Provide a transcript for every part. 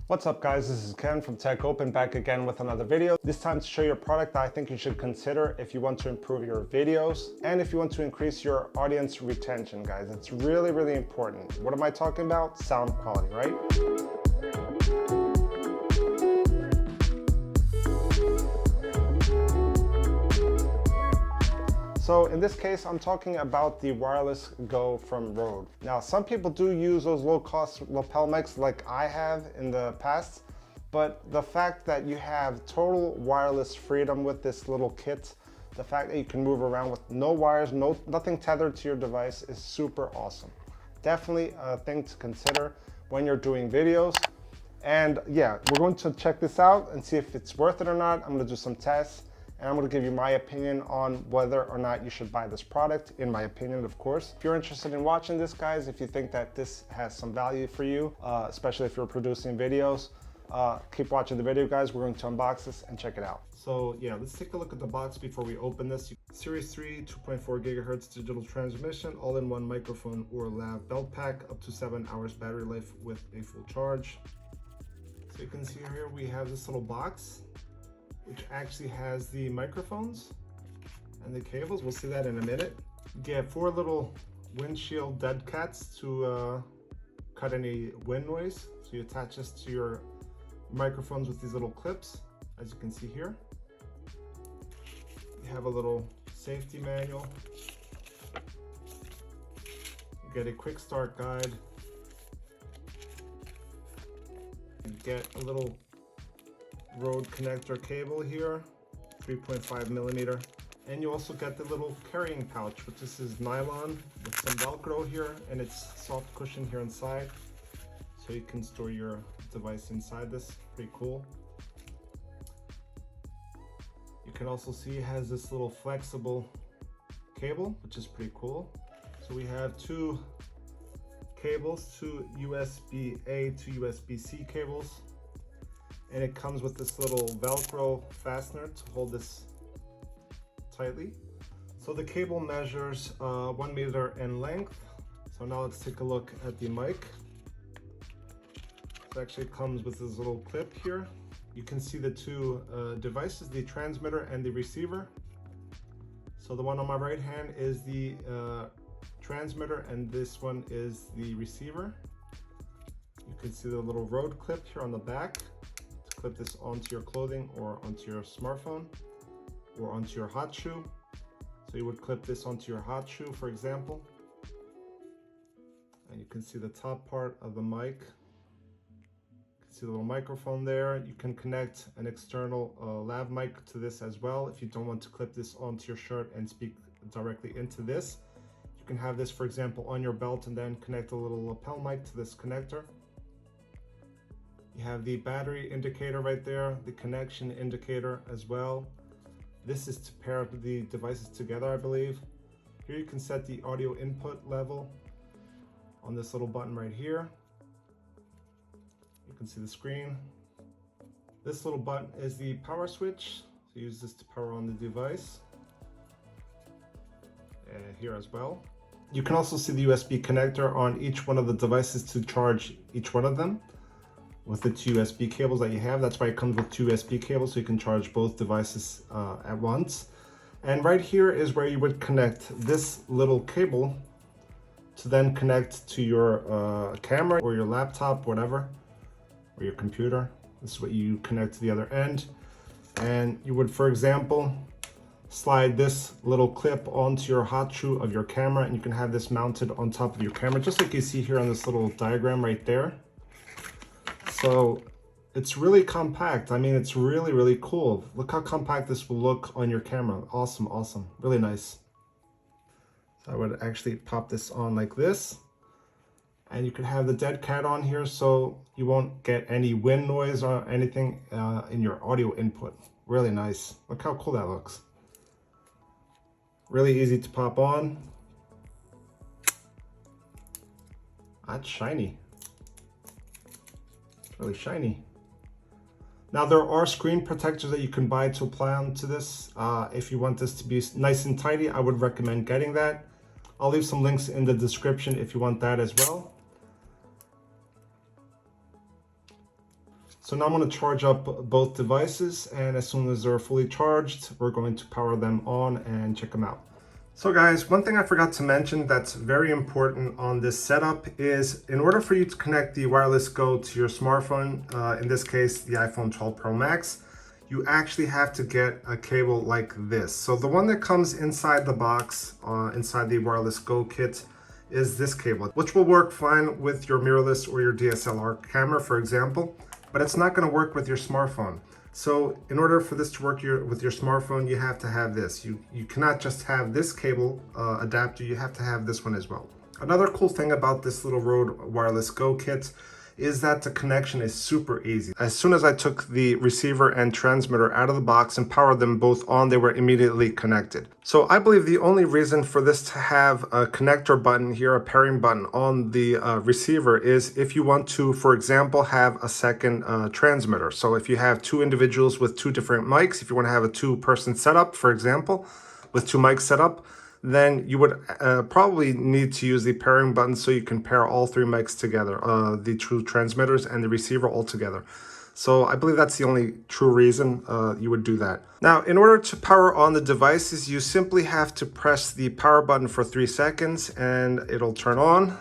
What's up guys, this is Ken from Tech Open back again with another video. This time to show you a product that I think you should consider if you want to improve your videos and if you want to increase your audience retention, guys. It's really, really important. What am I talking about? Sound quality, right? So in this case, I'm talking about the Wireless Go from Rode. Now, some people do use those low-cost lapel mics like I have in the past, but the fact that you have total wireless freedom with this little kit, the fact that you can move around with no wires, nothing tethered to your device is super awesome. Definitely a thing to consider when you're doing videos. And yeah, we're going to check this out and see if it's worth it or not. I'm gonna do some tests. And I'm going to give you my opinion on whether or not you should buy this product, in my opinion, of course. If you're interested in watching this, guys, if you think that this has some value for you, especially if you're producing videos, keep watching the video, guys. We're going to unbox this and check it out. So yeah, let's take a look at the box before we open this. Series 3, 2.4 gigahertz digital transmission, all-in-one microphone or lav belt pack, up to 7 hours battery life with a full charge. So you can see here we have this little box, which actually has the microphones and the cables. We'll see that in a minute. You get 4 little windshield dead cats to cut any wind noise. So you attach this to your microphones with these little clips, as you can see here. You have a little safety manual. You get a quick start guide. You get a little Rode connector cable here, 3.5 millimeter, and you also get the little carrying pouch, which this is nylon with some Velcro here, and it's soft cushion here inside, so you can store your device inside this. Pretty cool. You can also see it has this little flexible cable, which is pretty cool. So we have 2 cables, 2 USB-A to USB-C cables. And it comes with this little Velcro fastener to hold this tightly. So the cable measures 1 meter in length. So now let's take a look at the mic. It actually comes with this little clip here. You can see the 2 devices, the transmitter and the receiver. So the one on my right hand is the transmitter and this one is the receiver. You can see the little Rode clip here on the back. Clip this onto your clothing or onto your smartphone or onto your hot shoe. So you would clip this onto your hot shoe, for example. And you can see the top part of the mic. You can see the little microphone there. You can connect an external lav mic to this as well if you don't want to clip this onto your shirt and speak directly into this. You can have this, for example, on your belt and then connect a little lapel mic to this connector. You have the battery indicator right there, the connection indicator as well. This is to pair up the devices together, I believe. Here you can set the audio input level on this little button right here. You can see the screen. This little button is the power switch. So use this to power on the device. And here as well. You can also see the USB connector on each one of the devices to charge each one of them with the 2 USB cables that you have. That's why it comes with 2 USB cables, so you can charge both devices at once. And right here is where you would connect this little cable to then connect to your camera or your laptop, whatever, or your computer. This is what you connect to the other end. And you would, for example, slide this little clip onto your hot shoe of your camera, and you can have this mounted on top of your camera, just like you see here on this little diagram right there. So it's really compact. I mean, it's really, really cool. Look how compact this will look on your camera. Awesome, awesome, really nice. So I would actually pop this on like this, and you can have the dead cat on here so you won't get any wind noise or anything in your audio input. Really nice. Look how cool that looks. Really easy to pop on. That's shiny. Really shiny. Now there are screen protectors that you can buy to apply onto this. If you want this to be nice and tidy, I would recommend getting that. I'll leave some links in the description if you want that as well. So now I'm going to charge up both devices, and as soon as they're fully charged, we're going to power them on and check them out. So guys, one thing I forgot to mention that's very important on this setup is in order for you to connect the wireless Go to your smartphone, in this case, the iPhone 12 Pro Max, you actually have to get a cable like this. So the one that comes inside the box, inside the wireless Go kit, is this cable, which will work fine with your mirrorless or your DSLR camera, for example, but it's not going to work with your smartphone. So in order for this to work with your smartphone, you have to have this. You cannot just have this cable adapter, you have to have this one as well. Another cool thing about this little Rode Wireless Go kit is that the connection is super easy. As soon as I took the receiver and transmitter out of the box and powered them both on, they were immediately connected. So I believe the only reason for this to have a connector button here, a pairing button on the receiver, is if you want to, for example, have a second transmitter. So if you have two individuals with two different mics, if you want to have a two-person setup, for example, with two mics set up, then you would probably need to use the pairing button so you can pair all three mics together, the two transmitters and the receiver all together. So I believe that's the only true reason you would do that. Now, in order to power on the devices, you simply have to press the power button for 3 seconds and it'll turn on.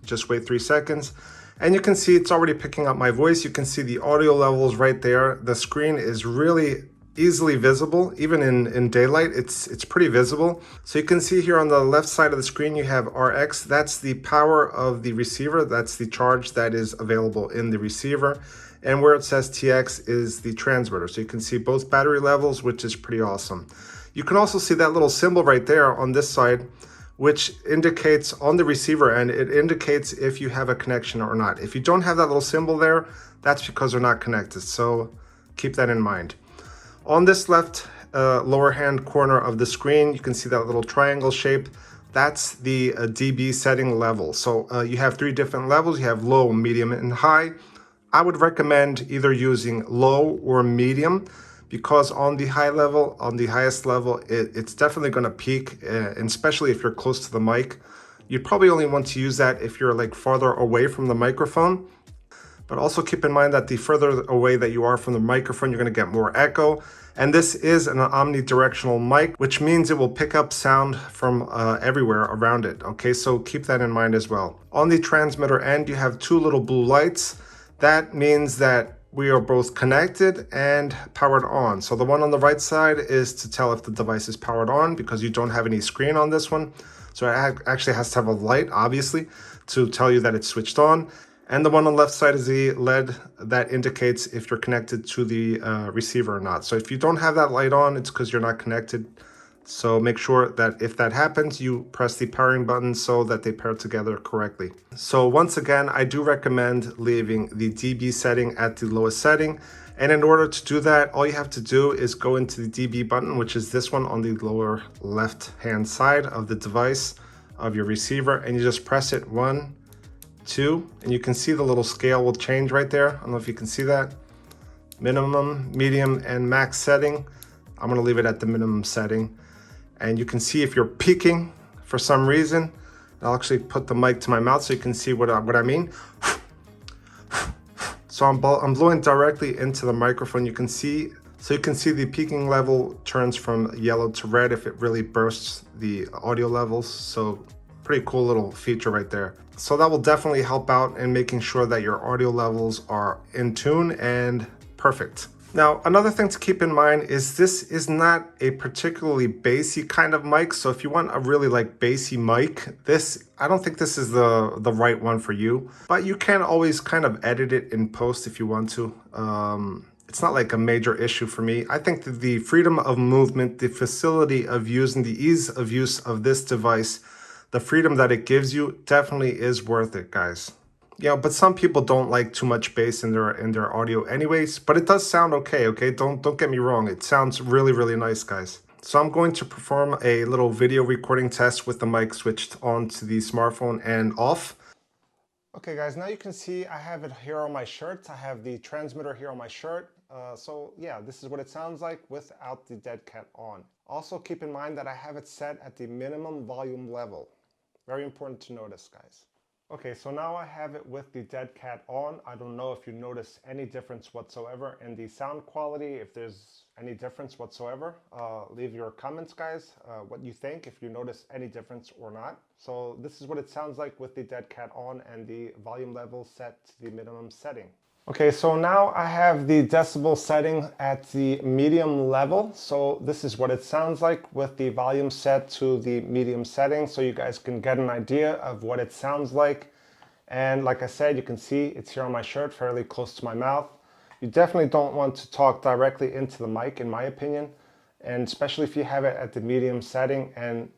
Just wait 3 seconds. And you can see it's already picking up my voice. You can see the audio levels right there. The screen is really easily visible. Even in daylight, it's pretty visible. So you can see here on the left side of the screen, you have RX. That's the power of the receiver. That's the charge that is available in the receiver. And where it says TX is the transmitter. So you can see both battery levels, which is pretty awesome. You can also see that little symbol right there on this side, which indicates on the receiver end, it indicates if you have a connection or not. If you don't have that little symbol there, that's because they're not connected. So keep that in mind. On this left lower hand corner of the screen, you can see that little triangle shape. That's the dB setting level. So you have 3 different levels. You have low, medium, and high. I would recommend either using low or medium, because on the high level, on the highest level, it's definitely going to peak, and especially if you're close to the mic. You'd probably only want to use that if you're like farther away from the microphone. But also keep in mind that the further away that you are from the microphone, you're going to get more echo. And this is an omnidirectional mic, which means it will pick up sound from everywhere around it. Okay, so keep that in mind as well. On the transmitter end, you have 2 little blue lights. That means that we are both connected and powered on. So the one on the right side is to tell if the device is powered on, because you don't have any screen on this one. So it actually has to have a light, obviously, to tell you that it's switched on. And the one on the left side is the LED that indicates if you're connected to the receiver or not. So if you don't have that light on, it's because you're not connected. So make sure that if that happens, you press the pairing button so that they pair together correctly. So once again, I do recommend leaving the dB setting at the lowest setting. And in order to do that, all you have to do is go into the dB button, which is this one on the lower left-hand side of the device of your receiver, and you just press it 1, 2, and you can see the little scale will change right there. I don't know if you can see that. Minimum, medium, and max setting. I'm gonna leave it at the minimum setting. And you can see if you're peaking for some reason. I'll actually put the mic to my mouth so you can see what I mean. So I'm blowing directly into the microphone. You can see the peaking level turns from yellow to red if it really bursts the audio levels. So pretty cool little feature right there. So that will definitely help out in making sure that your audio levels are in tune and perfect. Now, another thing to keep in mind is this is not a particularly bassy kind of mic. So if you want a really like bassy mic, I don't think this is the right one for you, but you can always kind of edit it in post if you want to. It's not like a major issue for me. I think that the freedom of movement, the facility of using, the ease of use of this device, the freedom that it gives you definitely is worth it, guys. Yeah, but some people don't like too much bass in their audio anyways, but it does sound okay, Don't get me wrong. It sounds really, really nice, guys. So I'm going to perform a little video recording test with the mic switched on to the smartphone and off. Okay, guys, now you can see I have it here on my shirt. I have the transmitter here on my shirt. So yeah, this is what it sounds like without the dead cat on. Also keep in mind that I have it set at the minimum volume level. Very important to notice, guys. Okay, so now I have it with the dead cat on. I don't know if you notice any difference whatsoever in the sound quality, if there's any difference whatsoever. Leave your comments, guys, what you think, if you notice any difference or not. So this is what it sounds like with the dead cat on and the volume level set to the minimum setting. Okay, so now I have the decibel setting at the medium level. So this is what it sounds like with the volume set to the medium setting, so you guys can get an idea of what it sounds like. And like I said, you can see it's here on my shirt, fairly close to my mouth. You definitely don't want to talk directly into the mic, in my opinion, and especially if you have it at the medium setting, and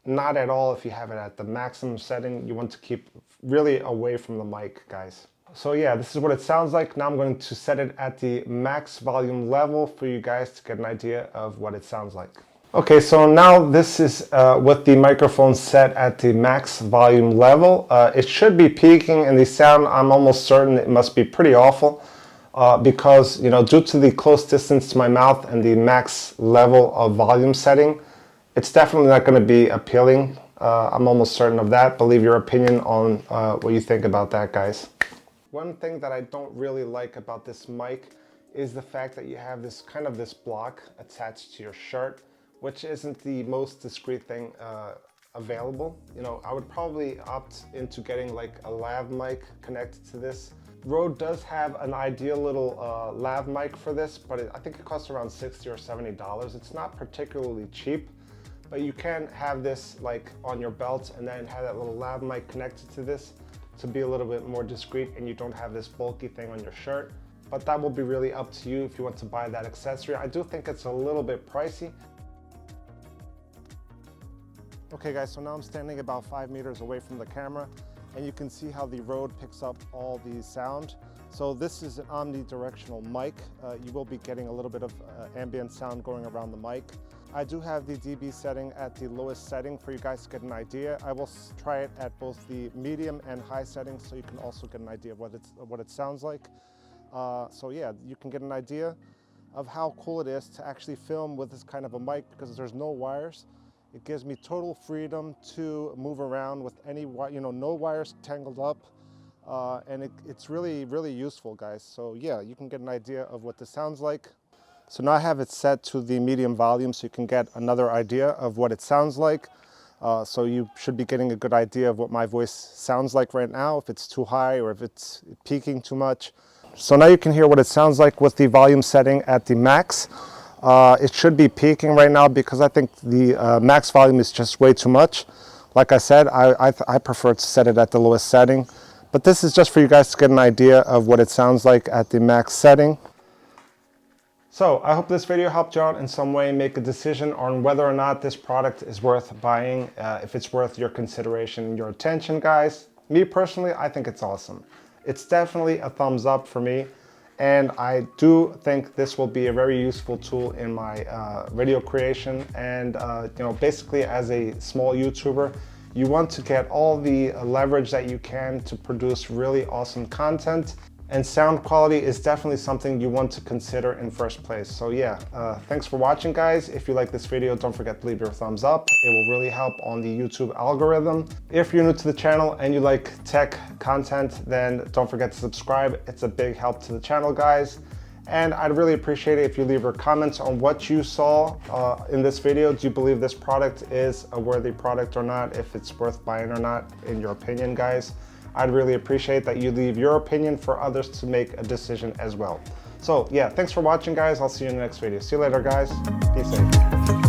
not at all if you have it at the maximum setting. You want to keep really away from the mic, guys. So yeah, this is what it sounds like. Now I'm going to set it at the max volume level for you guys to get an idea of what it sounds like. Okay, so now this is with the microphone set at the max volume level. It should be peaking, and the sound, I'm almost certain it must be pretty awful because, you know, due to the close distance to my mouth and the max level of volume setting, it's definitely not going to be appealing. I'm almost certain of that. But leave your opinion on what you think about that, guys. One thing that I don't really like about this mic is the fact that you have this kind of this block attached to your shirt, which isn't the most discreet thing available. You know, I would probably opt into getting like a lav mic connected to this. Rode does have an ideal little lav mic for this, but I think it costs around $60 or $70. It's not particularly cheap, but you can have this like on your belt and then have that little lav mic connected to this to be a little bit more discreet, and you don't have this bulky thing on your shirt. But that will be really up to you if you want to buy that accessory. I do think it's a little bit pricey. Okay guys, so now I'm standing about 5 meters away from the camera, and you can see how the Rode picks up all the sound. So this is an omnidirectional mic. You will be getting a little bit of ambient sound going around the mic. I do have the dB setting at the lowest setting for you guys to get an idea. I will try it at both the medium and high settings, so you can also get an idea of what it sounds like. So yeah, you can get an idea of how cool it is to actually film with this kind of a mic, because there's no wires. It gives me total freedom to move around with any, you know, no wires tangled up. And it's really, really useful, guys. So yeah, you can get an idea of what this sounds like. So now I have it set to the medium volume, so you can get another idea of what it sounds like. So you should be getting a good idea of what my voice sounds like right now, if it's too high or if it's peaking too much. So now you can hear what it sounds like with the volume setting at the max. It should be peaking right now because I think the max volume is just way too much. Like I said, I prefer to set it at the lowest setting. But this is just for you guys to get an idea of what it sounds like at the max setting. So I hope this video helped you out in some way make a decision on whether or not this product is worth buying, if it's worth your consideration and your attention, guys. Me personally, I think it's awesome. It's definitely a thumbs up for me, and I do think this will be a very useful tool in my video creation. And you know, basically as a small YouTuber, you want to get all the leverage that you can to produce really awesome content. And sound quality is definitely something you want to consider in first place. So yeah, thanks for watching, guys. If you like this video, don't forget to leave your thumbs up. It will really help on the YouTube algorithm. If you're new to the channel and you like tech content, then don't forget to subscribe. It's a big help to the channel, guys. And I'd really appreciate it if you leave your comments on what you saw in this video. Do you believe this product is a worthy product or not? If it's worth buying or not, in your opinion, guys. I'd really appreciate that you leave your opinion for others to make a decision as well. So yeah, thanks for watching, guys. I'll see you in the next video. See you later, guys. Be safe.